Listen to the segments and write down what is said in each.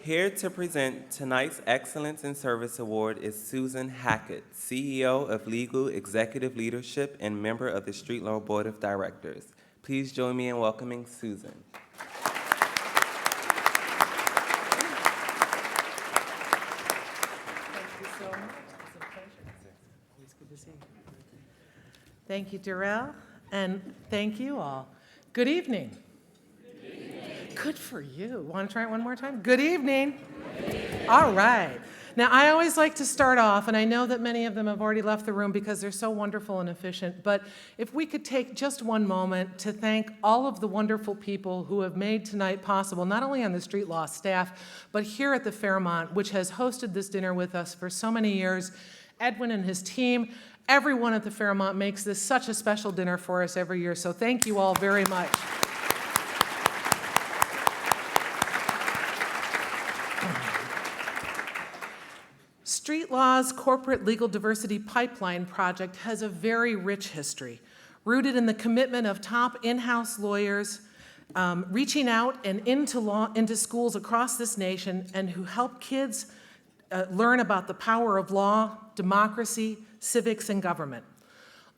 Here to present tonight's Excellence in Service Award is Susan Hackett, CEO of Legal Executive Leadership and member of the Street Law Board of Directors. Please join me in welcoming Susan. Thank you, Darrell, and thank you all. Good evening. Good evening. Good for you. Want to try it one more time? Good evening. Good evening. All right. Now, I always like to start off, and I know that many of them have already left the room because they're so wonderful and efficient, but if we could take just one moment to thank all of the wonderful people who have made tonight possible, not only on the Street Law staff, but here at the Fairmont, which has hosted this dinner with us for so many years. Edwin and his team, everyone at the Fairmont makes this such a special dinner for us every year, so thank you all very much. Street Law's Corporate Legal Diversity Pipeline project has a very rich history, rooted in the commitment of top in-house lawyers reaching out and into schools across this nation and who help kids learn about the power of law, democracy, civics, and government.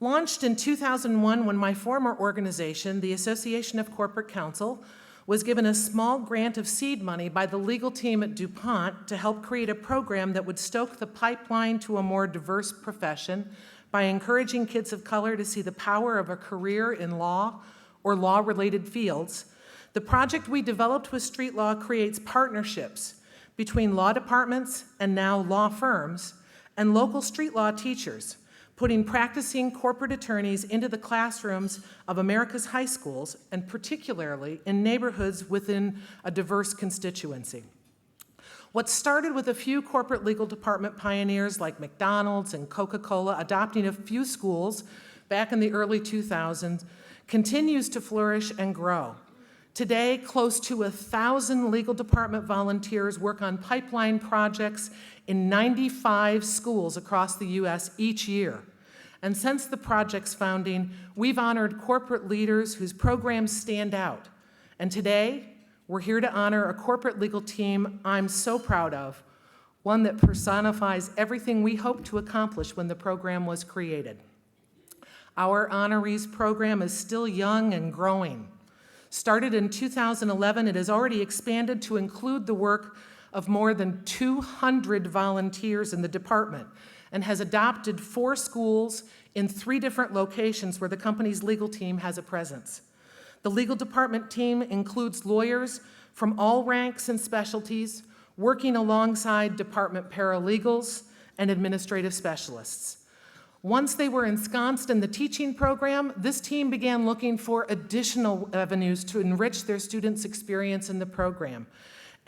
Launched in 2001 when my former organization, the Association of Corporate Counsel, was given a small grant of seed money by the legal team at DuPont to help create a program that would stoke the pipeline to a more diverse profession by encouraging kids of color to see the power of a career in law or law-related fields. The project we developed with Street Law creates partnerships between law departments and now law firms and local street law teachers, putting practicing corporate attorneys into the classrooms of America's high schools, and particularly in neighborhoods within a diverse constituency. What started with a few corporate legal department pioneers like McDonald's and Coca-Cola adopting a few schools back in the early 2000s continues to flourish and grow. Today, close to 1,000 legal department volunteers work on pipeline projects in 95 schools across the U.S. each year. And since the project's founding, we've honored corporate leaders whose programs stand out. And today, we're here to honor a corporate legal team I'm so proud of, one that personifies everything we hoped to accomplish when the program was created. Our honorees program is still young and growing. Started in 2011, it has already expanded to include the work of more than 200 volunteers in the department and has adopted 4 schools in 3 different locations where the company's legal team has a presence. The legal department team includes lawyers from all ranks and specialties, working alongside department paralegals and administrative specialists. Once they were ensconced in the teaching program, this team began looking for additional avenues to enrich their students' experience in the program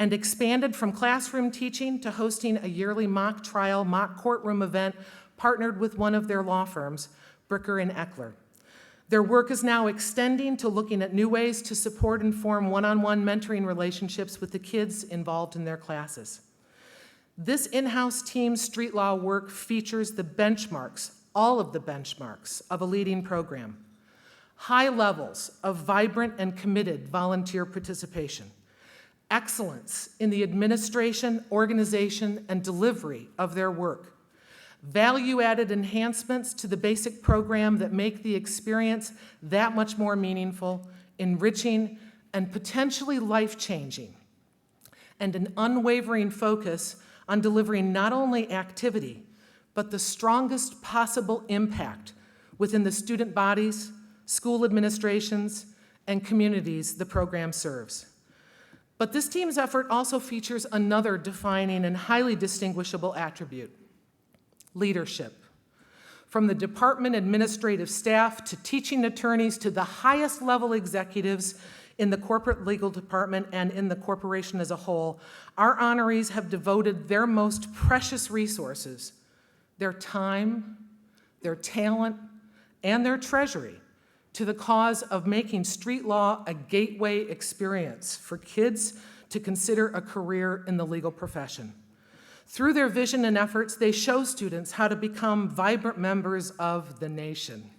and expanded from classroom teaching to hosting a yearly mock trial, mock courtroom event partnered with one of their law firms, Bricker and Eckler. Their work is now extending to looking at new ways to support and form one-on-one mentoring relationships with the kids involved in their classes. This in-house team's street law work features the benchmarks, all of the benchmarks of a leading program. High levels of vibrant and committed volunteer participation. Excellence in the administration, organization, and delivery of their work. Value-added enhancements to the basic program that make the experience that much more meaningful, enriching, and potentially life-changing. And an unwavering focus on delivering not only activity, but the strongest possible impact within the student bodies, school administrations, and communities the program serves. But this team's effort also features another defining and highly distinguishable attribute: leadership. From the department administrative staff to teaching attorneys to the highest level executives in the corporate legal department and in the corporation as a whole, our honorees have devoted their most precious resources, their time, their talent, and their treasury to the cause of making street law a gateway experience for kids to consider a career in the legal profession. Through their vision and efforts, they show students how to become vibrant members of the nation.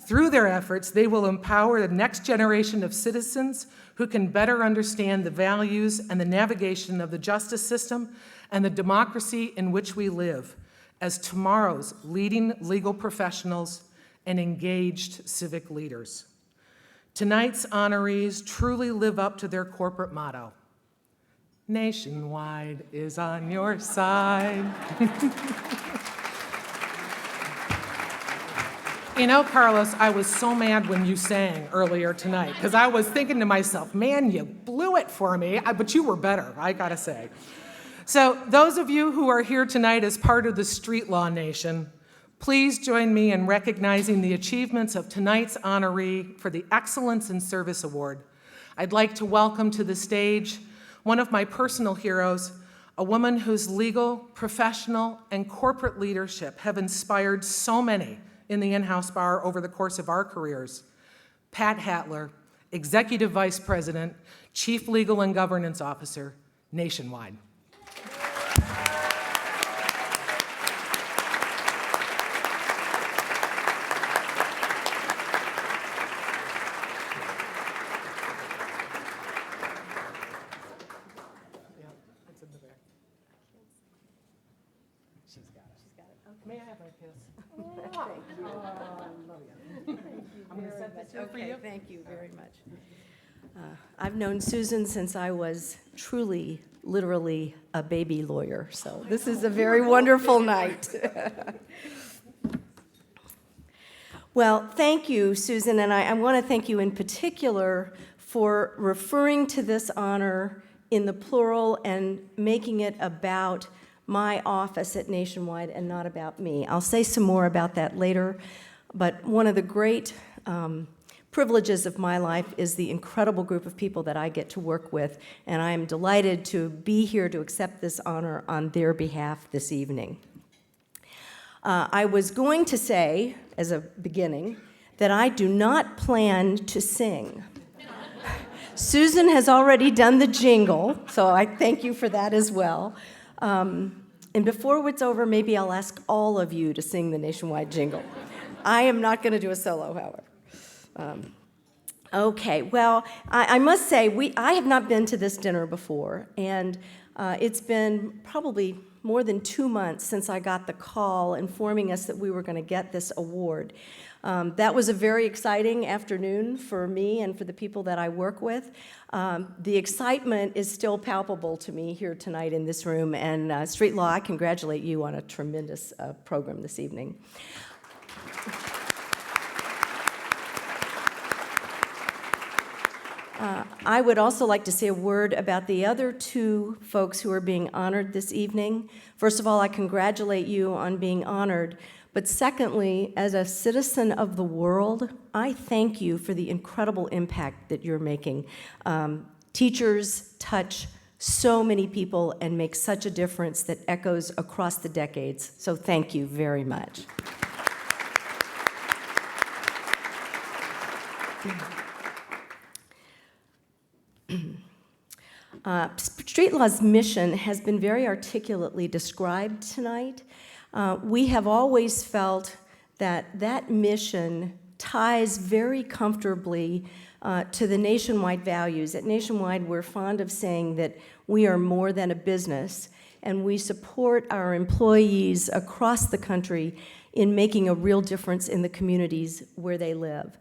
Through their efforts, they will empower the next generation of citizens who can better understand the values and the navigation of the justice system and the democracy in which we live as tomorrow's leading legal professionals and engaged civic leaders. Tonight's honorees truly live up to their corporate motto. Nationwide is on your side. You know, Carlos, I was so mad when you sang earlier tonight because I was thinking to myself, man, you blew it for me, but you were better, I gotta say. So those of you who are here tonight as part of the Street Law Nation, please join me in recognizing the achievements of tonight's honoree for the Excellence in Service Award. I'd like to welcome to the stage one of my personal heroes, a woman whose legal, professional, and corporate leadership have inspired so many in the in-house bar over the course of our careers. Pat Hattler, Executive Vice President, Chief Legal and Governance Officer, Nationwide. May I have my kiss? Thank you. I'm going to set this here for you. Okay, thank you very much. I've known Susan since I was truly, literally a baby lawyer, so this is a very wonderful night. Well, thank you, Susan, and I want to thank you in particular for referring to this honor in the plural and making it about my office at Nationwide and not about me. I'll say some more about that later, but one of the great privileges of my life is the incredible group of people that I get to work with, and I am delighted to be here to accept this honor on their behalf this evening. I was going to say, as a beginning, that I do not plan to sing. Susan has already done the jingle, so I thank you for that as well. And before it's over, maybe I'll ask all of you to sing the Nationwide jingle. I am not going to do a solo, however. Okay, well, I must say, I have not been to this dinner before, and it's been probably more than 2 months since I got the call informing us that we were going to get this award. That was a very exciting afternoon for me and for the people that I work with. The excitement is still palpable to me here tonight in this room, and Street Law, I congratulate you on a tremendous program this evening. I would also like to say a word about the other two folks who are being honored this evening. First of all, I congratulate you on being honored. But secondly, as a citizen of the world, I thank you for the incredible impact that you're making. Teachers touch so many people and make such a difference that echoes across the decades. So thank you very much. Street Law's mission has been very articulately described tonight. We have always felt that that mission ties very comfortably to the Nationwide values. At Nationwide, we're fond of saying that we are more than a business, and we support our employees across the country in making a real difference in the communities where they live.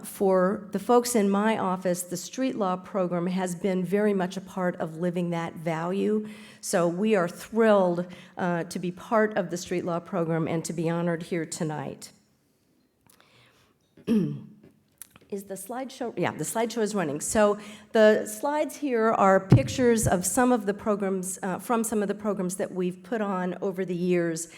For the folks in my office, the Street Law program has been very much a part of living that value. So we are thrilled to be part of the Street Law program and to be honored here tonight. Is the slideshow? Yeah, the slideshow is running. So the slides here are pictures of some of the programs, from some of the programs that we've put on over the years.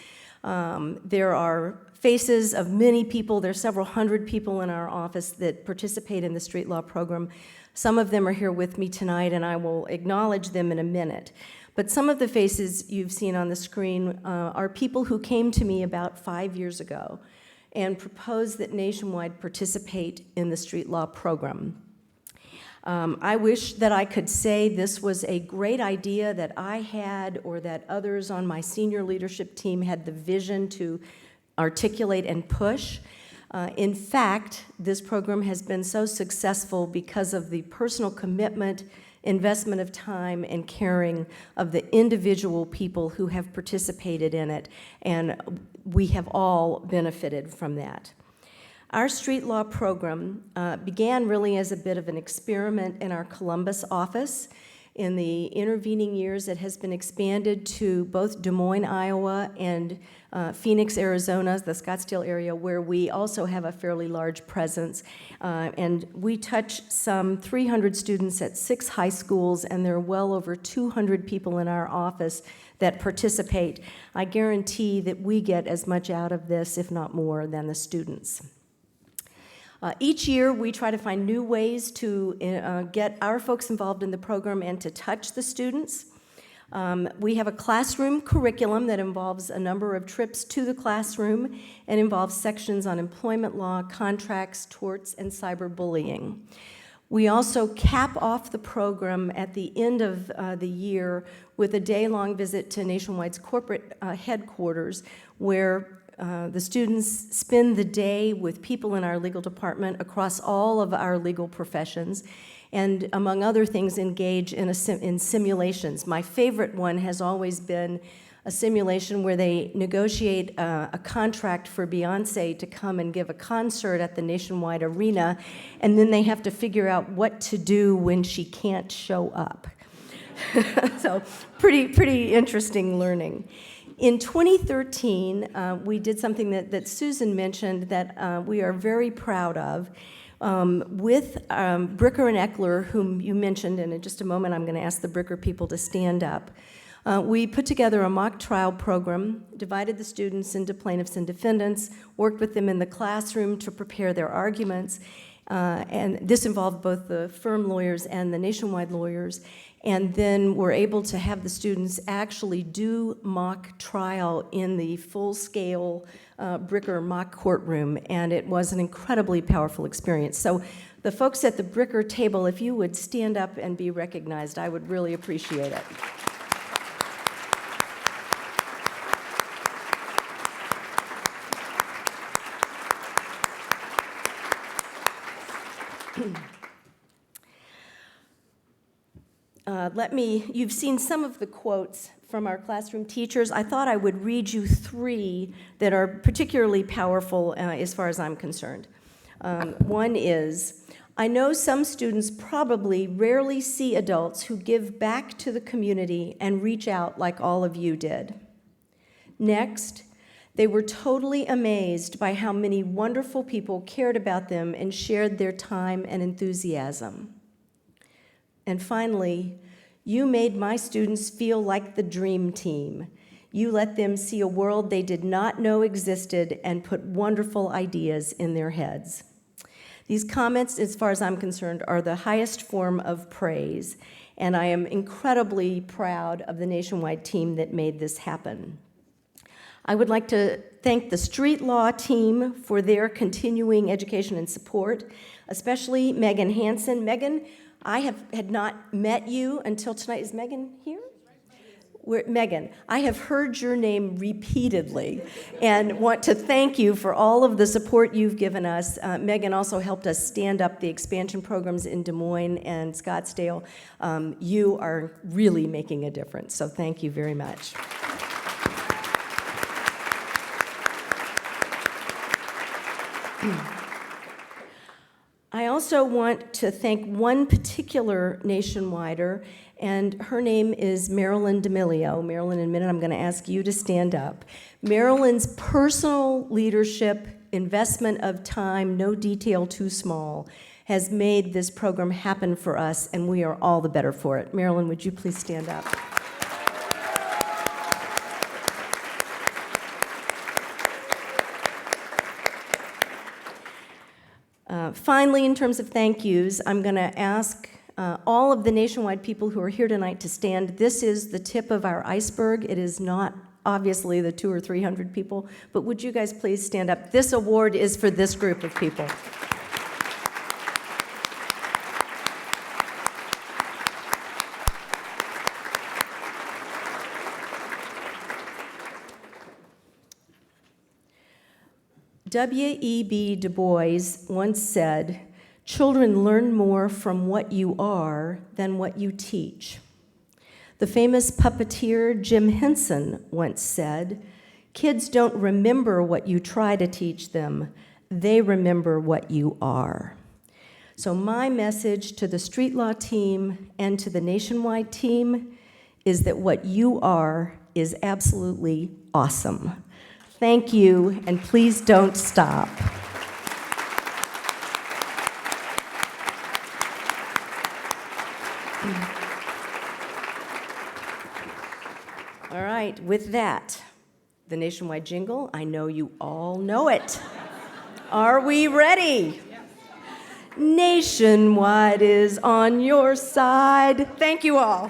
There are faces of many people. There's several hundred people in our office that participate in the Street Law program. Some of them are here with me tonight, and I will acknowledge them in a minute. But some of the faces you've seen on the screen are people who came to me about 5 years ago and proposed that Nationwide participate in the Street Law program. I wish that I could say this was a great idea that I had or that others on my senior leadership team had the vision to articulate and push. In fact, this program has been so successful because of the personal commitment, investment of time, and caring of the individual people who have participated in it, and we have all benefited from that. Our street law program began really as a bit of an experiment in our Columbus office. In the intervening years, it has been expanded to both Des Moines, Iowa, and Phoenix, Arizona, the Scottsdale area, where we also have a fairly large presence. And we touch some 300 students at 6 high schools, and there are well over 200 people in our office that participate. I guarantee that we get as much out of this, if not more, than the students. Each year, we try to find new ways to get our folks involved in the program and to touch the students. We have a classroom curriculum that involves a number of trips to the classroom and involves sections on employment law, contracts, torts, and cyberbullying. We also cap off the program at the end of the year with a day-long visit to Nationwide's corporate headquarters, where the students spend the day with people in our legal department across all of our legal professions, and among other things, engage in simulations. My favorite one has always been a simulation where they negotiate a contract for Beyonce to come and give a concert at the Nationwide Arena, and then they have to figure out what to do when she can't show up. So pretty interesting learning. In 2013, we did something that Susan mentioned that we are very proud of. With Bricker and Eckler, whom you mentioned, and in just a moment I'm going to ask the Bricker people to stand up, we put together a mock trial program, divided the students into plaintiffs and defendants, worked with them in the classroom to prepare their arguments, and this involved both the firm lawyers and the Nationwide lawyers. And then we're able to have the students actually do mock trial in the full-scale Bricker mock courtroom, and it was an incredibly powerful experience. So the folks at the Bricker table, if you would stand up and be recognized, I would really appreciate it. You've seen some of the quotes from our classroom teachers. I thought I would read you 3 that are particularly powerful as far as I'm concerned. One is, I know some students probably rarely see adults who give back to the community and reach out like all of you did. Next, they were totally amazed by how many wonderful people cared about them and shared their time and enthusiasm. And finally, you made my students feel like the dream team. You let them see a world they did not know existed and put wonderful ideas in their heads. These comments, as far as I'm concerned, are the highest form of praise, and I am incredibly proud of the Nationwide team that made this happen. I would like to thank the street law team for their continuing education and support, especially Megan Hansen. Megan, I had not met you until tonight. Is Megan here? Megan, I have heard your name repeatedly and want to thank you for all of the support you've given us. Megan also helped us stand up the expansion programs in Des Moines and Scottsdale. You are really making a difference, so thank you very much. I also want to thank one particular Nationwider, and her name is Marilyn D'Amelio. Marilyn, in a minute, I'm going to ask you to stand up. Marilyn's personal leadership, investment of time, no detail too small, has made this program happen for us, and we are all the better for it. Marilyn, would you please stand up? Finally, in terms of thank yous, I'm going to ask all of the Nationwide people who are here tonight to stand. This is the tip of our iceberg. It is not obviously the 200 or 300 people, but would you guys please stand up? This award is for this group of people. W.E.B. Du Bois once said, "Children learn more from what you are than what you teach." The famous puppeteer Jim Henson once said, "Kids don't remember what you try to teach them, they remember what you are." So my message to the Street Law team and to the Nationwide team is that what you are is absolutely awesome. Thank you, and please don't stop. All right, with that, the Nationwide jingle, I know you all know it. Are we ready? Nationwide is on your side. Thank you all.